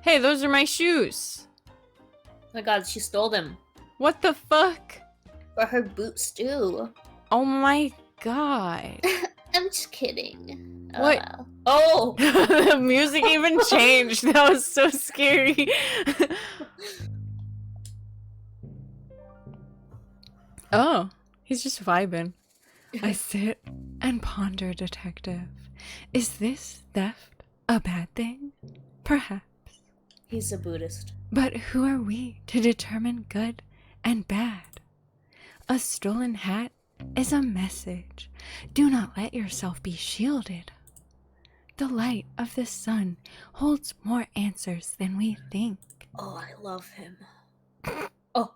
Hey, those are my shoes. Oh my god, she stole them. What the fuck? For her boots too. Oh my god. I'm just kidding. What? Oh! The music even changed. That was so scary. Oh, he's just vibing. I sit and ponder, detective. Is this theft a bad thing? Perhaps. He's a Buddhist. But who are we to determine good and bad? A stolen hat is a message. Do not let yourself be shielded. The light of the sun holds more answers than we think. Oh, I love him. Oh.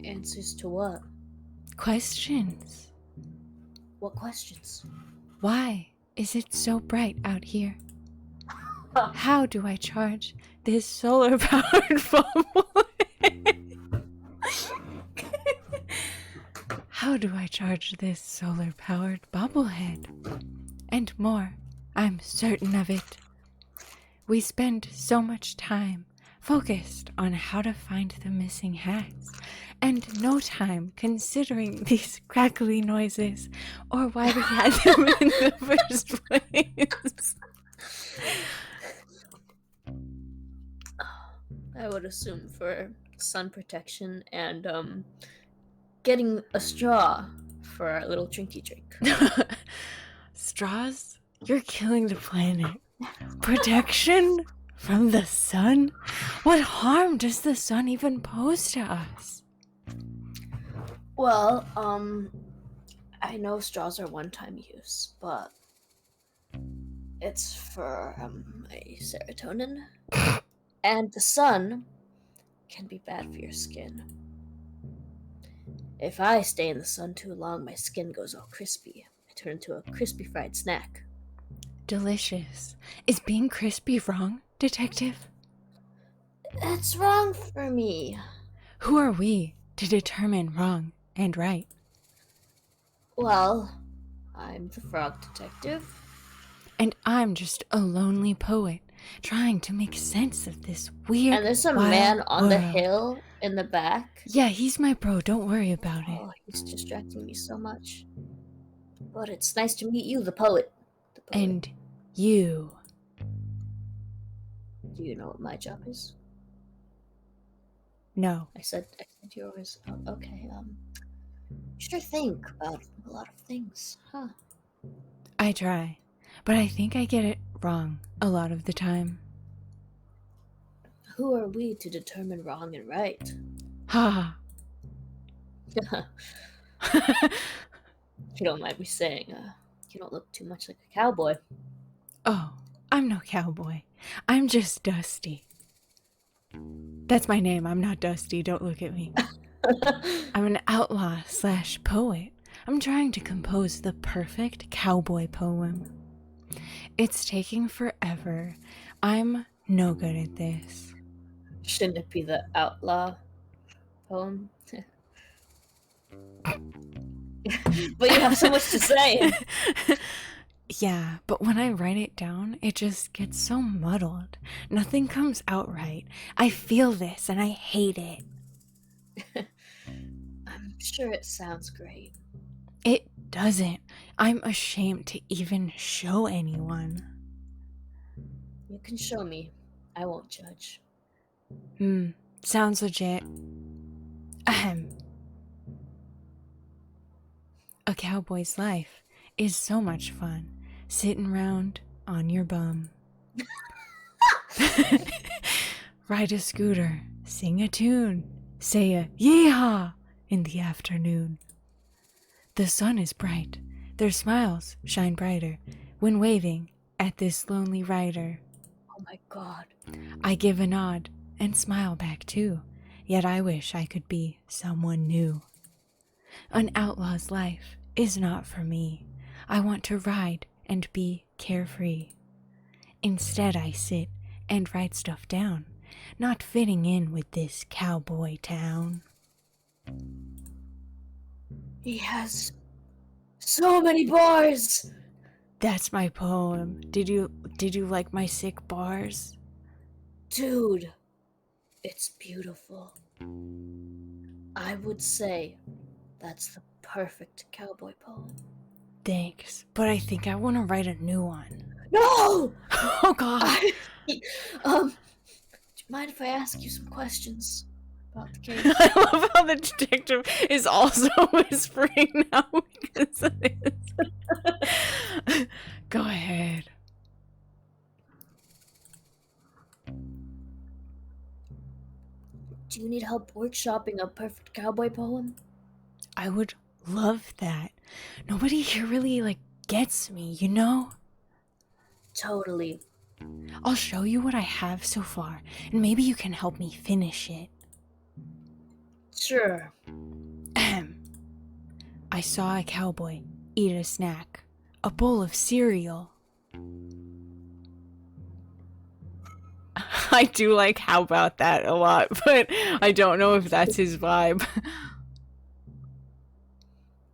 Answers to what? Questions. What questions? Why is it so bright out here? How do I charge this solar-powered bobblehead? How do I charge this solar-powered bobblehead? And more, I'm certain of it. We spend so much time focused on how to find the missing hats, and no time considering these crackly noises or why we had them in the first place. I would assume for sun protection and getting a straw for our little drinky drink. Straws? You're killing the planet. Protection from the sun? What harm does the sun even pose to us? Well, I know straws are one-time use, but it's for my serotonin. And the sun can be bad for your skin. If I stay in the sun too long, my skin goes all crispy. I turn into a crispy fried snack. Delicious. Is being crispy wrong, detective? It's wrong for me. Who are we to determine wrong and right? Well, I'm the frog detective. And I'm just a lonely poet trying to make sense of this weird. And there's a wild man on the world. hill in the back. Yeah, he's my bro. Don't worry about it. Oh, he's distracting me so much. But it's nice to meet you, the poet. And you. Do you know what my job is? No. I said yours. Oh, okay. Sure think about a lot of things, huh? I try, but I think I get it wrong a lot of the time. Who are we to determine wrong and right? Ha. If you don't mind me saying, you don't look too much like a cowboy. Oh, I'm no cowboy. I'm just Dusty. That's my name. I'm not Dusty. Don't look at me. I'm an outlaw / poet. I'm trying to compose the perfect cowboy poem. It's taking forever. I'm no good at this. Shouldn't it be the outlaw poem? But you have so much to say. Yeah, but when I write it down, it just gets so muddled. Nothing comes out right. I feel this and I hate it. I'm sure it sounds great. It doesn't. I'm ashamed to even show anyone. You can show me. I won't judge. Sounds legit. Ahem. A cowboy's life is so much fun. Sitting round on your bum. Ride a scooter, sing a tune, say a yeehaw in the afternoon. The sun is bright, their smiles shine brighter when waving at this lonely rider. Oh my god. I give a nod and smile back too, yet I wish I could be someone new. An outlaw's life is not for me. I want to ride and be carefree. Instead, I sit and write stuff down, not fitting in with this cowboy town. He has so many bars. That's my poem. Did you like my sick bars? Dude, it's beautiful. I would say that's the perfect cowboy poem. Thanks, but I think I want to write a new one. No! Oh God. Do you mind if I ask you some questions about the case? I love how the detective is also whispering now because of this. Go ahead. Do you need help workshopping a perfect cowboy poem? I would love that. Nobody here really, gets me, you know? Totally. I'll show you what I have so far, and maybe you can help me finish it. Sure. Ahem. I saw a cowboy eat a snack, a bowl of cereal. I do like "how about that" a lot, but I don't know if that's his vibe.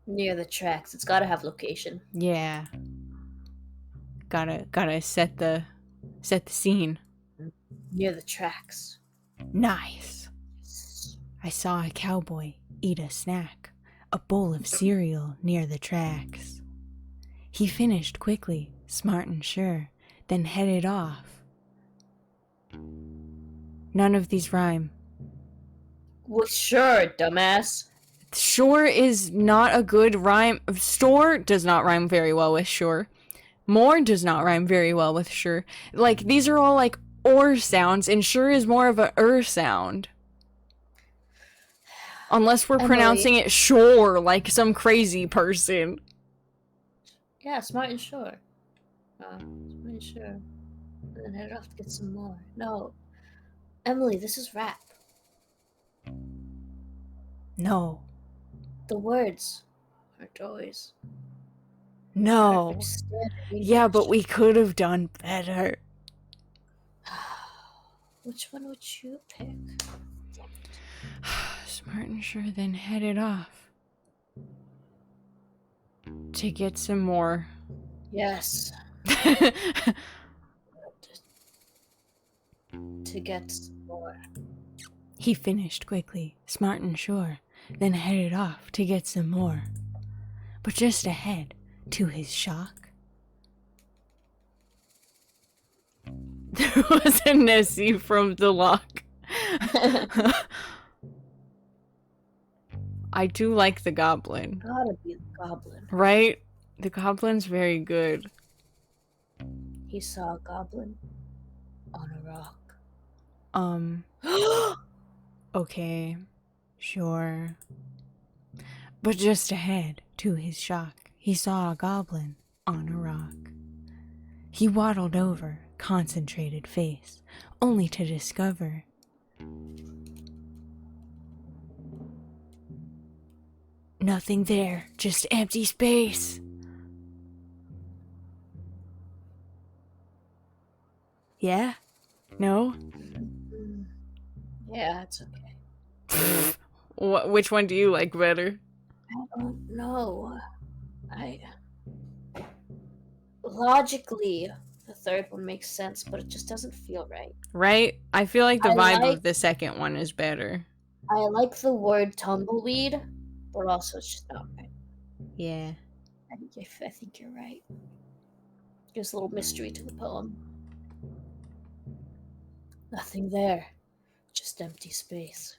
Near the tracks. It's gotta have location. Yeah. Gotta set the scene. Near the tracks. Nice. I saw a cowboy eat a snack, a bowl of cereal near the tracks. He finished quickly, smart and sure, then headed off. None of these rhyme. Well, sure, dumbass. Sure is not a good rhyme. Store does not rhyme very well with sure. More does not rhyme very well with sure. These are all or sounds, and sure is more of a sound. Unless we're Emily. pronouncing it sure, like some crazy person. Yeah, smart and sure. Smart and sure. And then head off to get some more. No. Emily, this is rap. No. The words are toys. No. Perfect standard Yeah, but English. we could have done better. Which one would you pick? Smart and sure, then headed off. To get some more. Yes. To get some more. He finished quickly, smart and sure, then headed off to get some more. But just ahead, to his shock, there was a Nessie from the lock. I do like the goblin. Gotta be the goblin. Right? The goblin's very good. He saw a goblin on a rock. Okay, sure. But just ahead, to his shock, he saw a goblin on a rock. He waddled over, concentrated face, only to discover nothing there, just empty space. Yeah? No? Yeah, it's okay. Which one do you like better? I don't know. Logically, the third one makes sense, but it just doesn't feel right. Right? I feel like the I vibe like- of the second one is better. I like the word tumbleweed, but also it's just not right. Yeah. I think you're right. There's a little mystery to the poem. Nothing there, just empty space.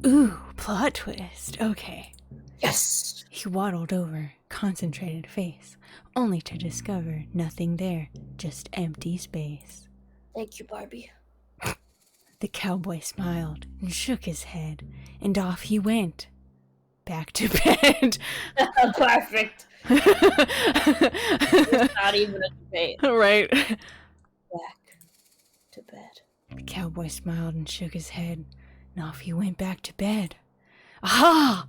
Ooh, plot twist. Okay. Yes! He waddled over, concentrated face, only to discover nothing there, just empty space. Thank you, Barbie. The cowboy smiled and shook his head, and off he went. Back to bed. Perfect. It's not even a debate. Right. Back to bed. The cowboy smiled and shook his head, and off he went back to bed. Aha!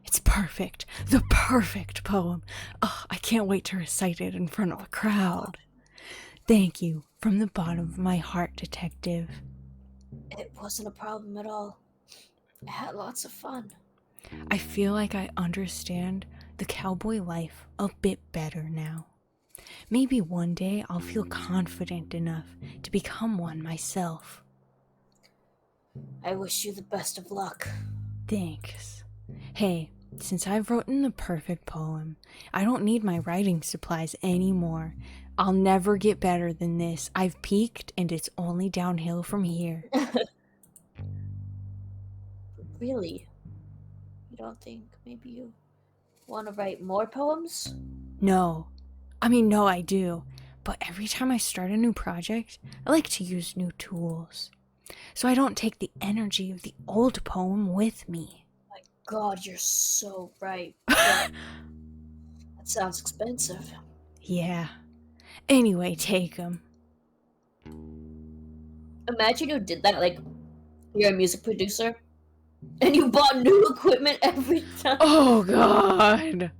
It's perfect. The perfect poem. Oh, I can't wait to recite it in front of a crowd. Thank you from the bottom of my heart, detective. It wasn't a problem at all. I had lots of fun. I feel like I understand the cowboy life a bit better now. Maybe one day I'll feel confident enough to become one myself. I wish you the best of luck. Thanks. Hey, since I've written the perfect poem, I don't need my writing supplies anymore. I'll never get better than this. I've peaked and it's only downhill from here. Really? You don't think maybe you want to write more poems? No, I do. But every time I start a new project, I like to use new tools. So I don't take the energy of the old poem with me. My God, you're so right. That sounds expensive. Yeah. Anyway, take them. Imagine you did that, like, you're a music producer, and you bought new equipment every time. Oh, God.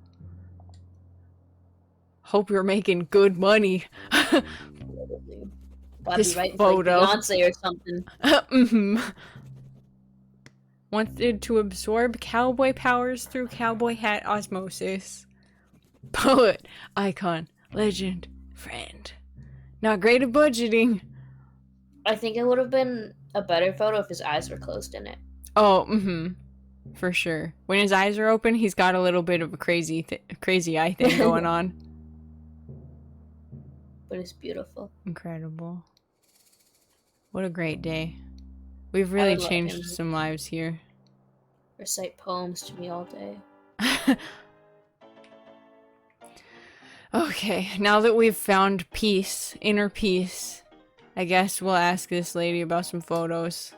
Hope you're making good money. Gotta This be writing photo. for like Beyonce or something. Wanted to absorb cowboy powers through cowboy hat osmosis. Poet, icon, legend, friend. Not great at budgeting. I think it would have been a better photo if his eyes were closed in it. Oh, for sure. When his eyes are open, he's got a little bit of a crazy eye thing going on. But it's beautiful. Incredible. What a great day. We've really would love changed him. some lives here. Recite poems to me all day. Okay, now that we've found peace, inner peace, I guess we'll ask this lady about some photos.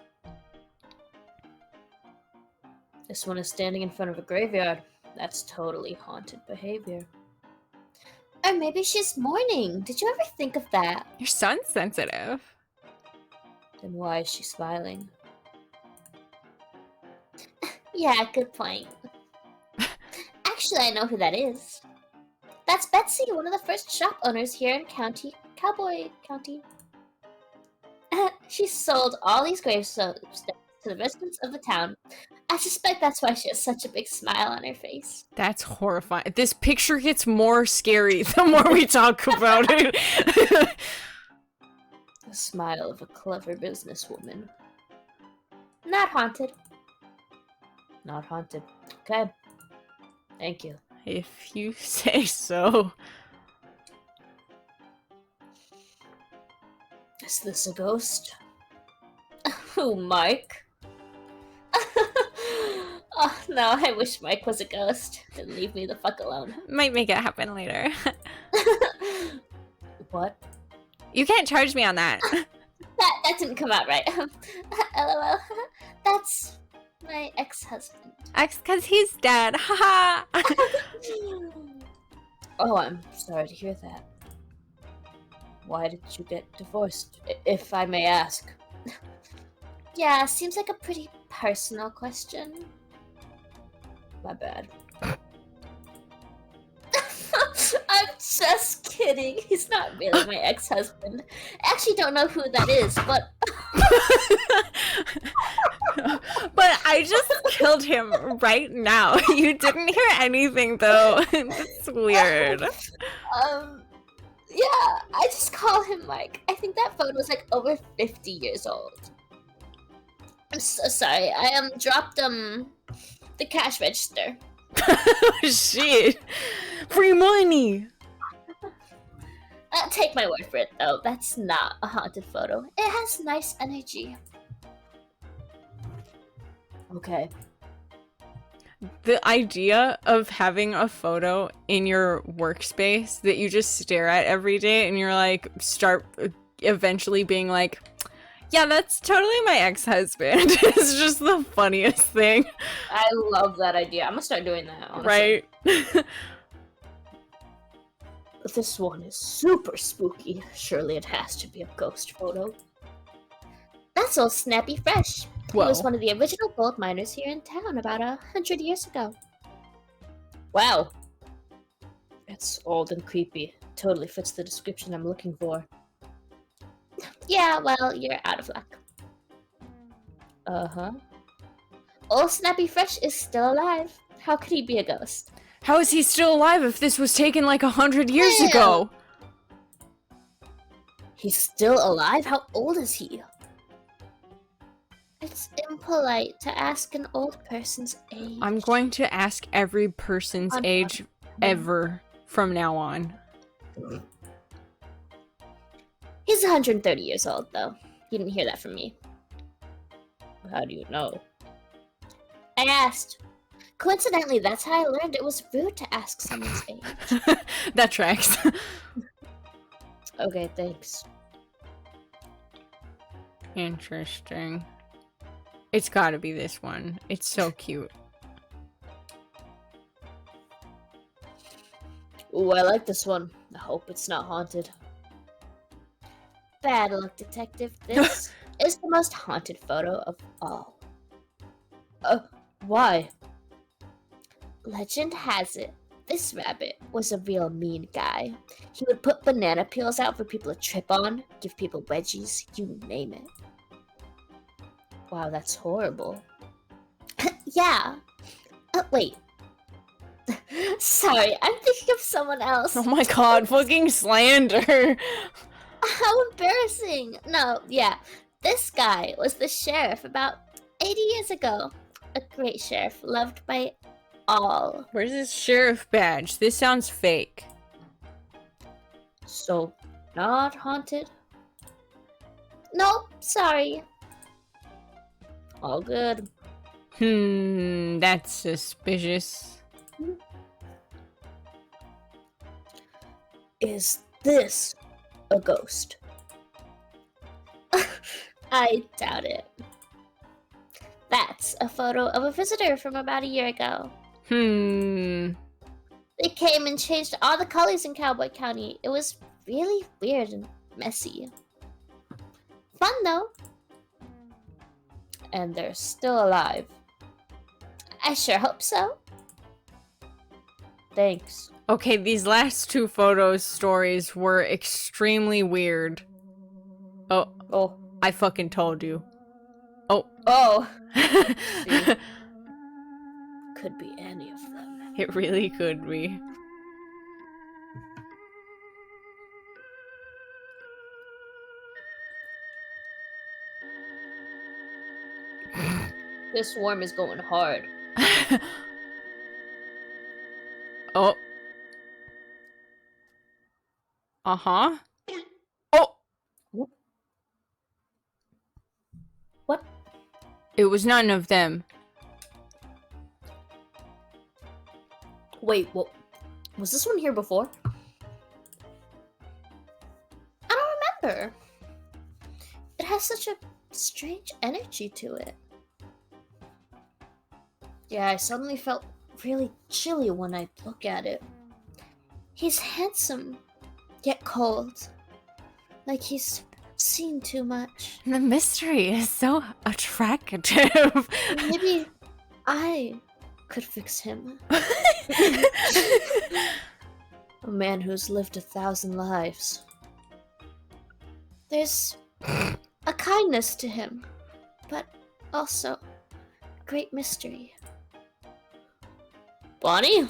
This one is standing in front of a graveyard. That's totally haunted behavior. Or maybe she's mourning. Did you ever think of that? Your son's sensitive. Then why is she smiling? Yeah, good point. Actually, I know who that is. That's Betsy, one of the first shop owners here in Cowboy County. She sold all these gravestones to the residents of the town. I suspect that's why she has such a big smile on her face. That's horrifying. This picture gets more scary the more we talk about it. The smile of a clever businesswoman. Not haunted. Not haunted. Okay. Thank you. If you say so. Is this a ghost? Oh, Mike. Oh, no, I wish Mike was a ghost. Then leave me the fuck alone. Might make it happen later. What? You can't charge me on that. That didn't come out right. LOL. That's my ex-husband. Cause he's dead. Haha. Oh, I'm sorry to hear that. Why did you get divorced, if I may ask? Yeah, seems like a pretty personal question. My bad. I'm just kidding. He's not really my ex-husband. I actually don't know who that is, but... But I just killed him right now. You didn't hear anything though. It's weird. Yeah, I just call him Mike. I think that photo is like over 50 years old. I'm so sorry. I dropped the cash register. Shit. Free money. Take my word for it though. That's not a haunted photo. It has nice energy. Okay. The idea of having a photo in your workspace that you just stare at every day and you're like, start eventually being like, yeah, that's totally my ex-husband. It's just the funniest thing. I love that idea. I'm gonna start doing that, honestly. Right? But this one is super spooky. Surely it has to be a ghost photo. That's old Snappy Fresh. Whoa. He was one of the original gold miners here in town about 100 years ago. Wow. It's old and creepy. Totally fits the description I'm looking for. Yeah, well, you're out of luck. Uh-huh. Old Snappy Fresh is still alive. How could he be a ghost? How is he still alive if this was taken like 100 years Damn. ago? He's still alive? How old is he? It's impolite to ask an old person's age. I'm going to ask every person's age ever from now on. He's 130 years old, though. You didn't hear that from me. How do you know? I asked. Coincidentally, that's how I learned it was rude to ask someone's age. That tracks. Okay, thanks. Interesting. It's gotta be this one. It's so cute. Ooh, I like this one. I hope it's not haunted. Bad luck, detective. This is the most haunted photo of all. Why? Legend has it, this rabbit was a real mean guy. He would put banana peels out for people to trip on, give people wedgies, you name it. Wow, that's horrible. Yeah. Wait. Sorry, I'm thinking of someone else. Oh my god, fucking slander. How embarrassing. No, yeah. This guy was the sheriff about 80 years ago. A great sheriff, loved by all. Where's this sheriff badge? This sounds fake. So, not haunted? Nope, sorry. All good. That's suspicious. Is this a ghost? I doubt it. That's a photo of a visitor from about a year ago. They came and changed all the colors in Cowboy County. It was really weird and messy. Fun though. And they're still alive. I sure hope so. Thanks. Okay, these last two photos stories were extremely weird. Oh, I fucking told you. Oh. Could be any of them. It really could be. This swarm is going hard. Oh. Uh-huh. Oh! What? It was none of them. Wait, what? Was this one here before? I don't remember. It has such a strange energy to it. Yeah, I suddenly felt really chilly when I look at it. He's handsome, yet cold. Like he's seen too much. The mystery is so attractive. Maybe I could fix him. A man who's lived 1,000 lives. There's a kindness to him, but also great mystery. Bonnie?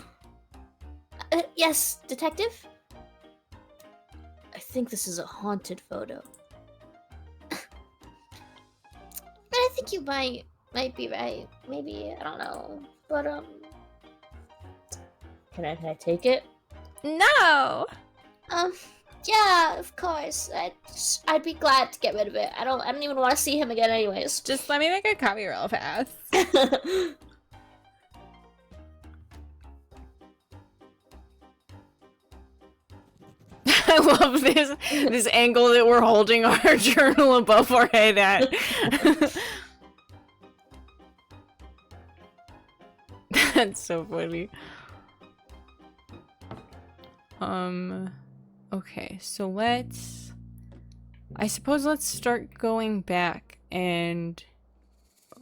Yes, detective? I think this is a haunted photo. But I think you might be right. Maybe, I don't know. But, Can I take it? No! Yeah, of course. I'd be glad to get rid of it. I don't even want to see him again anyways. Just let me make a copy real fast. I love this angle that we're holding our journal above our head at. That's so funny. Okay, so I suppose let's start going back and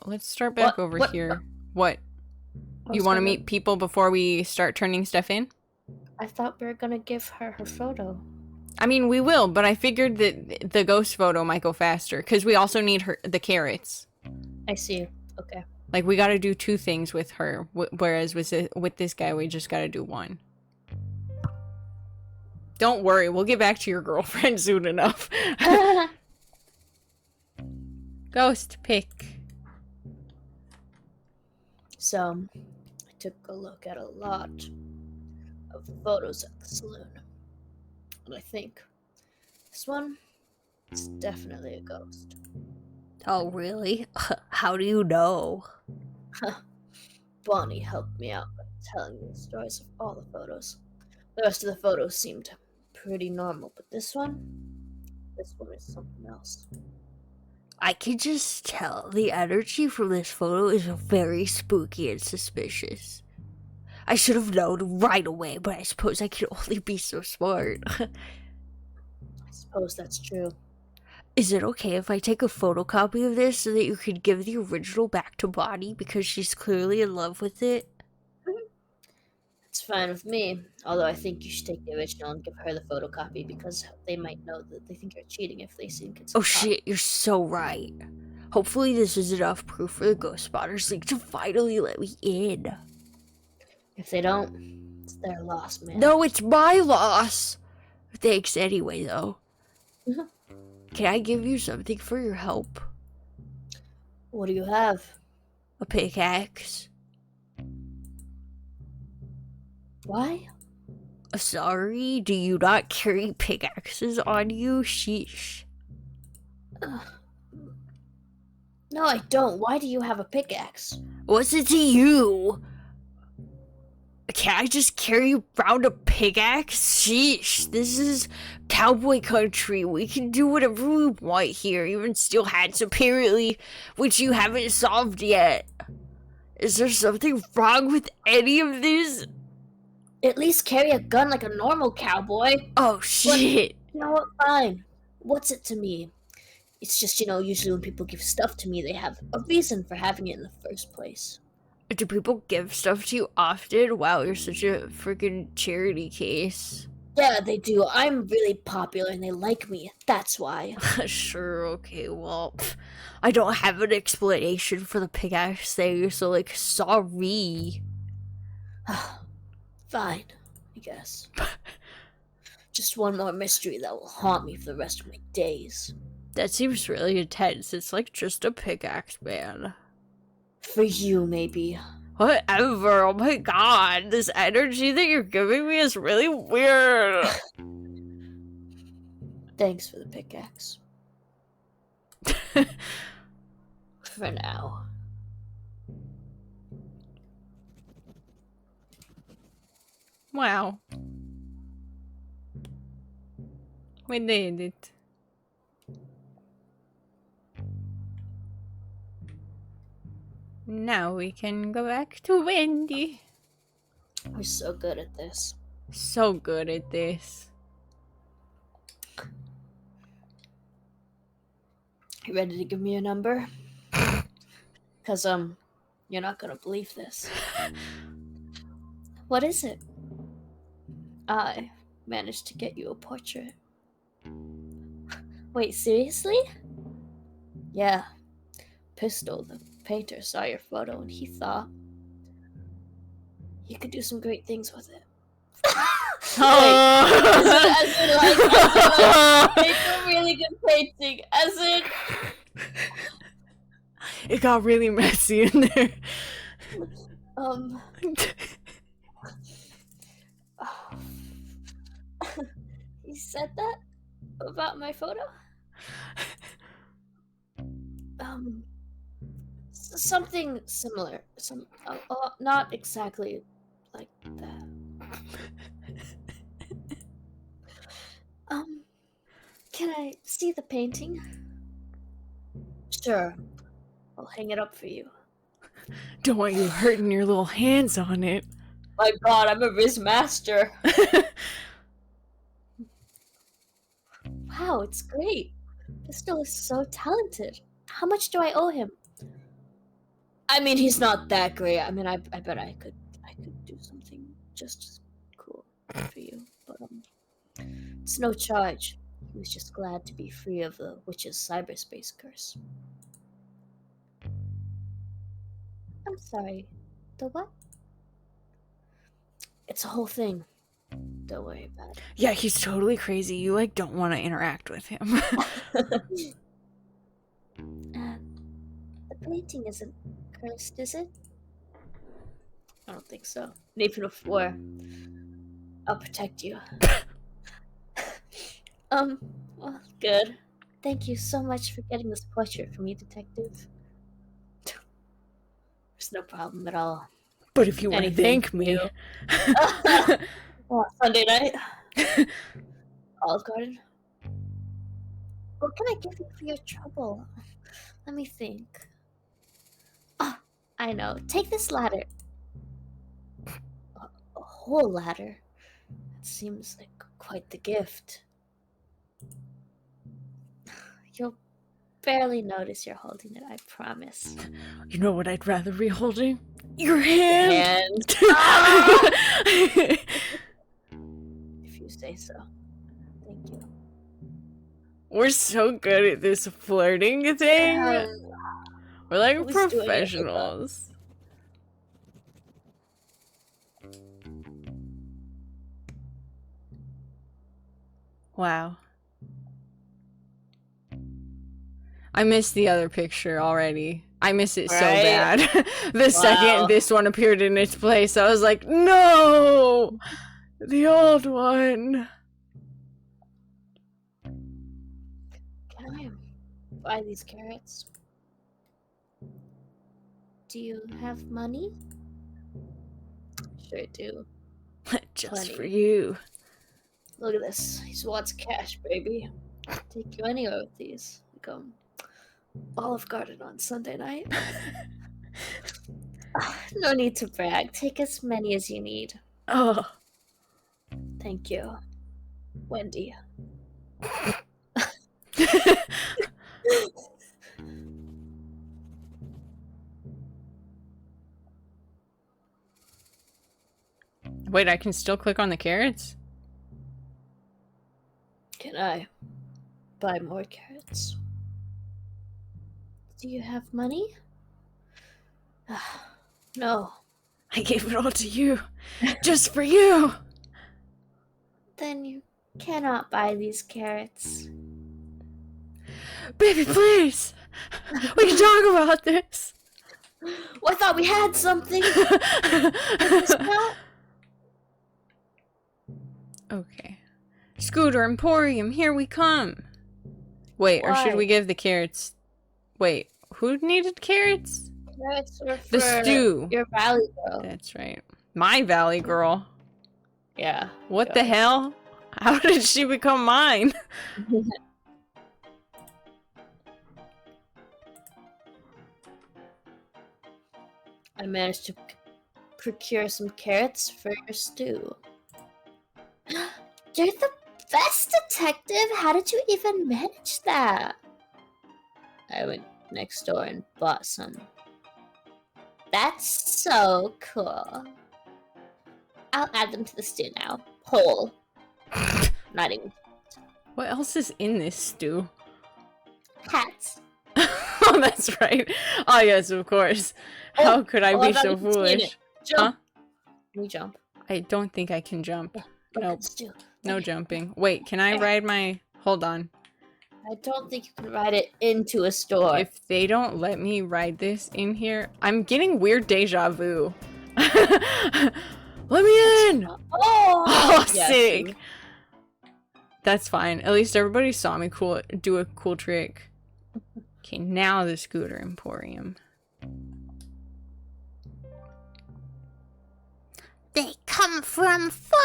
let's start back over here. What? You want to meet people before we start turning stuff in? I thought we were gonna give her her photo. I mean, we will, but I figured that the ghost photo might go faster because we also need the carrots. I see. Okay. Like, we gotta do two things with her, whereas with this guy, we just gotta do one. Don't worry, we'll get back to your girlfriend soon enough. Ghost pick. So, I took a look at a lot of photos at the saloon. And I think this one is definitely a ghost. Oh, really? How do you know? Bonnie helped me out by telling me the stories of all the photos. The rest of the photos seemed pretty normal, but this one is something else. I can just tell the energy from this photo is very spooky and suspicious. I should have known right away, but I suppose I can only be so smart. I suppose that's true. Is it okay if I take a photocopy of this so that you can give the original back to Bonnie because she's clearly in love with it? It's fine with me, although I think you should take the original and give her the photocopy because they might know that they think you're cheating if they think it's a Oh copy. shit, you're so right. Hopefully this is enough proof for the Ghost Spotters League to finally let me in. If they don't, it's their loss, man. No, it's my loss! Thanks anyway, though. Mhm. Can I give you something for your help? What do you have? A pickaxe? Why? Sorry, do you not carry pickaxes on you? Sheesh. No, I don't. Why do you have a pickaxe? What's it to you? Can I just carry around a pickaxe? Sheesh, this is cowboy country. We can do whatever we want here, even steal hats apparently, which you haven't solved yet. Is there something wrong with any of this? At least carry a gun like a normal cowboy. Oh shit. You know what? Fine. What's it to me? It's just, usually when people give stuff to me, they have a reason for having it in the first place. Do people give stuff to you often? Wow, you're such a freaking charity case. Yeah, they do. I'm really popular and they like me. That's why. Sure, okay, well, I don't have an explanation for the pickaxe thing, so, sorry. Fine, I guess. Just one more mystery that will haunt me for the rest of my days. That seems really intense. It's just a pickaxe, man. For you, maybe. Whatever, oh my god, this energy that you're giving me is really weird. Thanks for the pickaxe. For now. Wow. We did it. Now we can go back to Wendy. We're so good at this. So good at this. You ready to give me a number? Because, you're not gonna believe this. What is it? I managed to get you a portrait. Wait, seriously? Yeah. Pistol, the painter, saw your photo and he thought you could do some great things with it. As in, make a really good painting. As in, It got really messy in there. He said that about my photo? Something similar. Not exactly like that. Can I see the painting? Sure. I'll hang it up for you. Don't want you hurting your little hands on it. My god, I'm a Riz master. Wow, it's great. Pistol is so talented. How much do I owe him? I mean, he's not that great. I mean, I bet I could do something just as cool for you. But it's no charge. He was just glad to be free of the witch's cyberspace curse. I'm sorry. The what? It's a whole thing. Don't worry about it. Yeah, he's totally crazy. You, don't want to interact with him. The painting isn't cursed, is it? I don't think so. And even if it were, I'll protect you. Well, good. Thank you so much for getting this portrait for me, Detective. There's no problem at all. But if you want to Anything thank me, Well, Sunday night. Olive Garden. What can I give you for your trouble? Let me think. Oh, I know. Take this ladder. A whole ladder. That seems like quite the gift. You'll barely notice you're holding it, I promise. you know what I'd rather be holding? Your hand. And Ah! If you say so. Thank you. We're so good at this flirting thing. We're like Always doing it with professionals. Wow. I missed the other picture already. I miss it so Right? bad. The Wow. second this one appeared in its place, I was like, no! The old one. Can I buy these carrots? Do you have money? Sure do. Just Plenty. for you. Look at this. He's wants cash, baby. Take you anywhere with these. Like, Olive Garden on Sunday night. No need to brag. Take as many as you need. Oh. Thank you. Wendy. Wait, I can still click on the carrots? Can I buy more carrots? Do you have money? No. I gave it all to you. Just for you. Then you cannot buy these carrots. Baby, please. We can talk about this. Well, I thought we had something. Okay. Scooter Emporium, here we come. Wait, or should Why? we give the carrots? Wait, who needed carrots? Carrots are for The stew. your valley girl. That's right. My Valley Girl. Yeah. What the hell? How did she become mine? I managed to procure some carrots for your stew. You're the best detective! How did you even manage that? I went next door and bought some. That's so cool. I'll add them to the stew now. Whole. Not even What else is in this stew? hats. Oh, that's right. Oh, yes, of course. How could I be thought so you could see foolish? it. Jump. Can we jump? I don't think I can jump. Look Nope. at the stew. No Okay. jumping. Wait, can I ride my... Hold on. I don't think you can ride it into a store. If they don't let me ride this in here, I'm getting weird deja vu. Let me in! Oh, Oh, yes, sick! you- That's fine. At least everybody saw me do a cool trick. Okay, now the Scooter Emporium. They come from far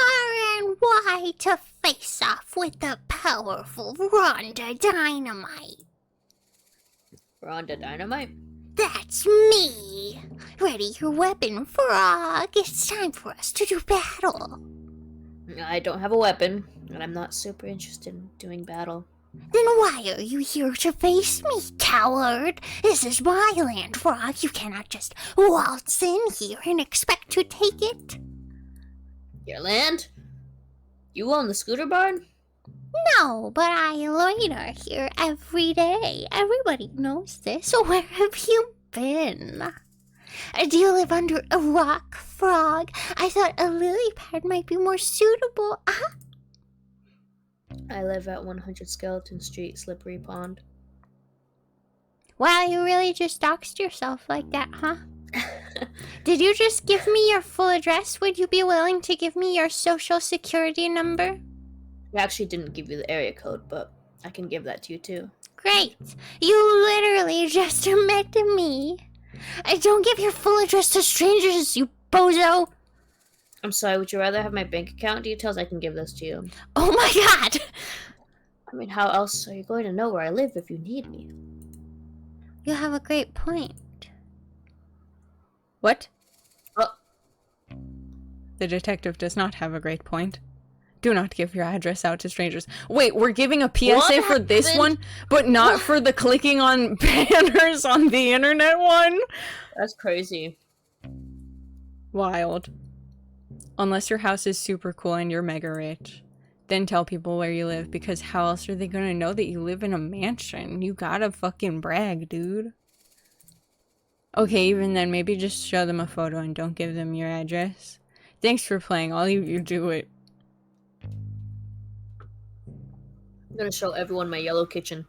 and wide to face off with the powerful Rhonda Dynamite. Rhonda Dynamite. That's me. Ready your weapon, Frog. It's time for us to do battle. I don't have a weapon, and I'm not super interested in doing battle. Then why are you here to face me, coward? This is my land, Frog. You cannot just waltz in here and expect to take it. Your land? You own the scooter barn? No, but I loiter here every day. Everybody knows this. So where have you been? Do you live under a rock, Frog? I thought a lily pad might be more suitable. I live at 100 Skeleton Street, Slippery Pond. Wow, you really just doxed yourself like that, huh? Did you just give me your full address? Would you be willing to give me your social security number? I actually didn't give you the area code, but I can give that to you too. Great. You literally just met me. Don't give your full address to strangers, you bozo. I'm sorry, would you rather have my bank account details? I can give those to you. Oh my god. I mean, how else are you going to know where I live if you need me? You have a great point. What? Oh. The detective does not have a great point. Do not give your address out to strangers. Wait, we're giving a PSA What for this happened? one, but not for the clicking on banners on the internet one? That's crazy. Wild. Unless your house is super cool and you're mega rich, then tell people where you live, because how else are they gonna know that you live in a mansion? You gotta fucking brag, dude. Okay, even then, maybe just show them a photo and don't give them your address. Thanks for playing. I'll leave you do it. I'm gonna show everyone my yellow kitchen.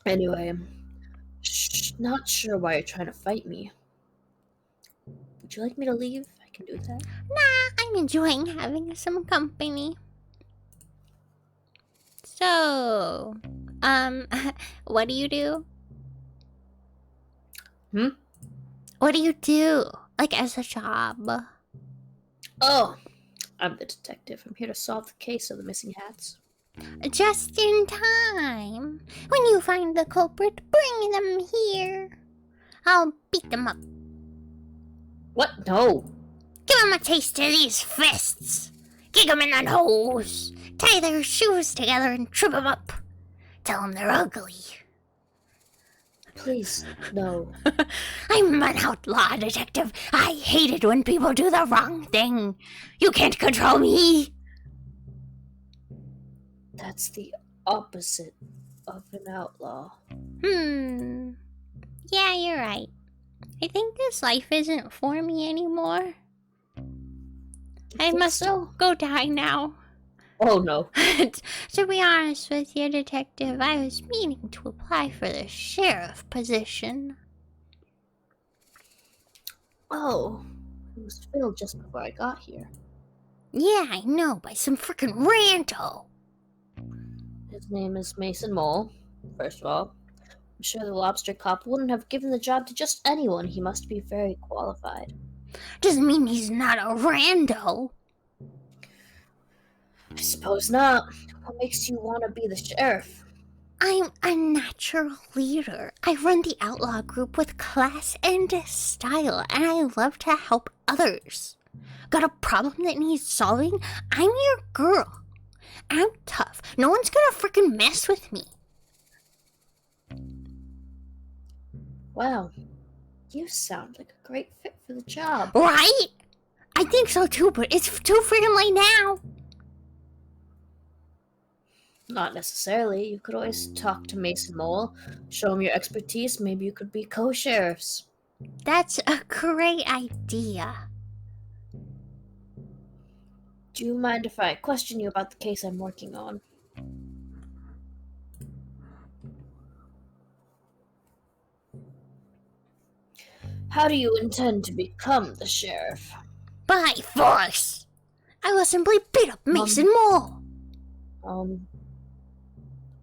Anyway, not sure why you're trying to fight me. Would you like me to leave? I can do that. Nah, I'm enjoying having some company. So, what do you do? Hmm? What do you do? Like, as a job? Oh, I'm the detective. I'm here to solve the case of the missing hats. Just in time. When you find the culprit, bring them here. I'll beat them up. What? No. Give them a taste of these fists. Kick them in the nose. Tie their shoes together and trip them up. Tell them they're ugly. Please, no. I'm an outlaw detective. I hate it when people do the wrong thing. You can't control me. That's the opposite of an outlaw. Yeah, you're right. I think this life isn't for me anymore. I Think must so? go die now. Oh no. To be honest with you, detective, I was meaning to apply for the sheriff position. Oh, it was filled just before I got here. Yeah, I know, by some frickin' rando. His name is Mason Mole. First of all, I'm sure the lobster cop wouldn't have given the job to just anyone. He must be very qualified. Doesn't mean he's not a rando. I suppose not. What makes you want to be the sheriff? I'm a natural leader. I run the outlaw group with class and style, and I love to help others. Got a problem that needs solving? I'm your girl. I'm tough. No one's gonna frickin' mess with me. Wow, you sound like a great fit for the job. Right? I think so too, but it's too friggin' late now. Not necessarily. You could always talk to Mason Mole, show him your expertise. Maybe you could be co-sheriffs. That's a great idea. Do you mind if I question you about the case I'm working on? How do you intend to become the sheriff? By force! I will simply beat up Mason Mole.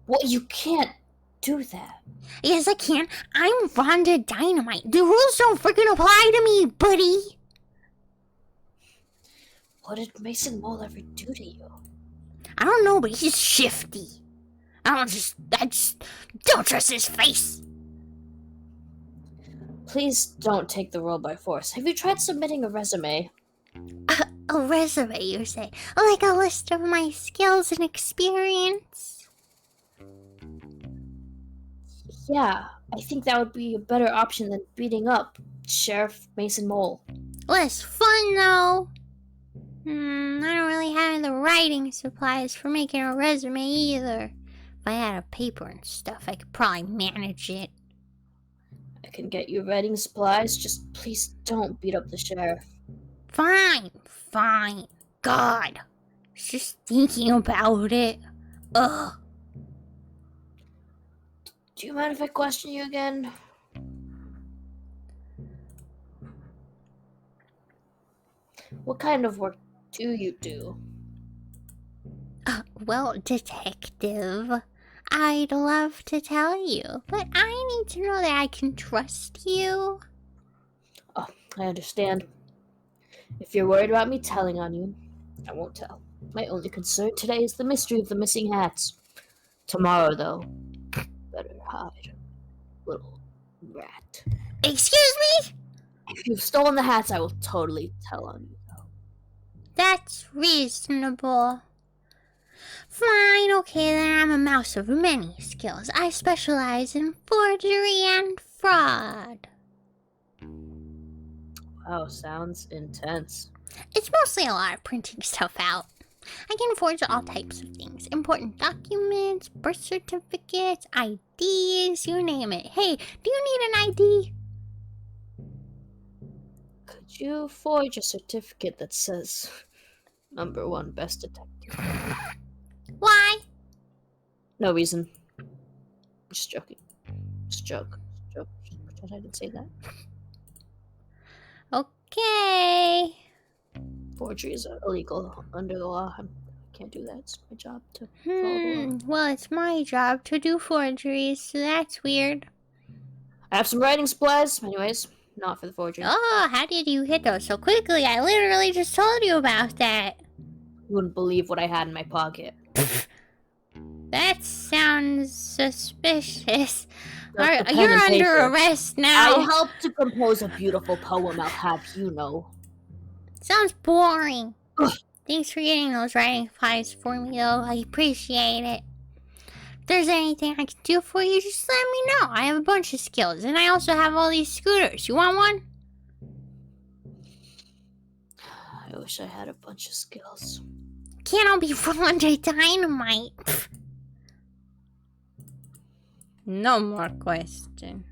Well, you can't do that. Yes, I can. I'm Rhonda Dynamite. The rules don't freaking apply to me, buddy. What did Mason Mole ever do to you? I don't know, but he's shifty. I just don't trust his face. Please don't take the role by force. Have you tried submitting a resume? A resume, you say? Like a list of my skills and experience? Yeah, I think that would be a better option than beating up Sheriff Mason Mole. Less fun, though. I don't really have the writing supplies for making a resume either. If I had a paper and stuff, I could probably manage it. I can get you writing supplies, just please don't beat up the sheriff. Fine. God. Just thinking about it. Ugh. Do you mind if I question you again? What kind of work do you do? Well, detective, I'd love to tell you, but I need to know that I can trust you. Oh, I understand. If you're worried about me telling on you, I won't tell. My only concern today is the mystery of the missing hats. Tomorrow, though, better hide, little rat. Excuse me? If you've stolen the hats, I will totally tell on you, though. That's reasonable. Fine, okay, then I'm a mouse of many skills. I specialize in forgery and fraud. Wow, sounds intense. It's mostly a lot of printing stuff out. I can forge all types of things. Important documents, birth certificates, IDs, you name it. Hey, do you need an ID? Could you forge a certificate that says #1 best detective? Why? No reason. Just joking. Just joke. Just pretend I didn't say that. Okay. Forgery is illegal under the law. I can't do that. It's my job to follow the law. Well, it's my job to do forgeries, so that's weird. I have some writing supplies. Anyways, not for the forgery. Oh, how did you hit those so quickly? I literally just told you about that. You wouldn't believe what I had in my pocket. That sounds suspicious. Just a pen You're and under paper. arrest I now. helped to compose a beautiful poem, I'll have you know. Sounds boring. Ugh. Thanks for getting those writing supplies for me, though. I appreciate it. If there's anything I can do for you, just let me know. I have a bunch of skills, and I also have all these scooters. You want one? I wish I had a bunch of skills. Can't all be rolling to dynamite. No more question.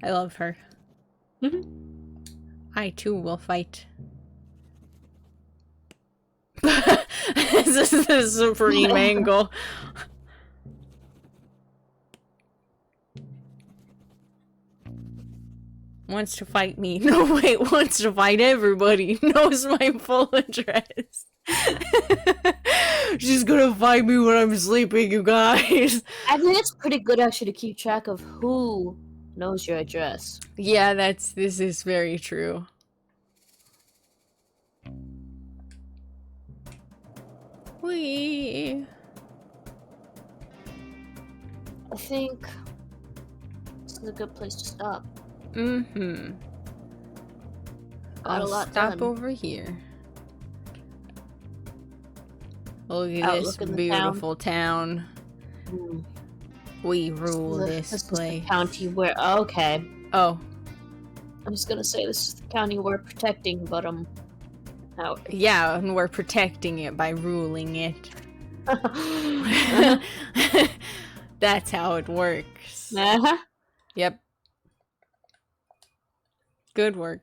I love her. I too will fight. This is the supreme angle. Wants to fight me. No, wait, wants to fight everybody. Knows my full address. She's gonna fight me when I'm sleeping, you guys. I think it's pretty good actually to keep track of who knows your address. Yeah, this is very true. Wee. I think this is a good place to stop. Mm-hmm. Got a I'll lot stop done. over here. Look at Outlook this in the beautiful town. Hmm. We rule This this is the place. county where. Okay. Oh, I was gonna say this is the county we're protecting, but out. yeah, and we're protecting it by ruling it. That's how it works. Uh-huh. Yep. Good work.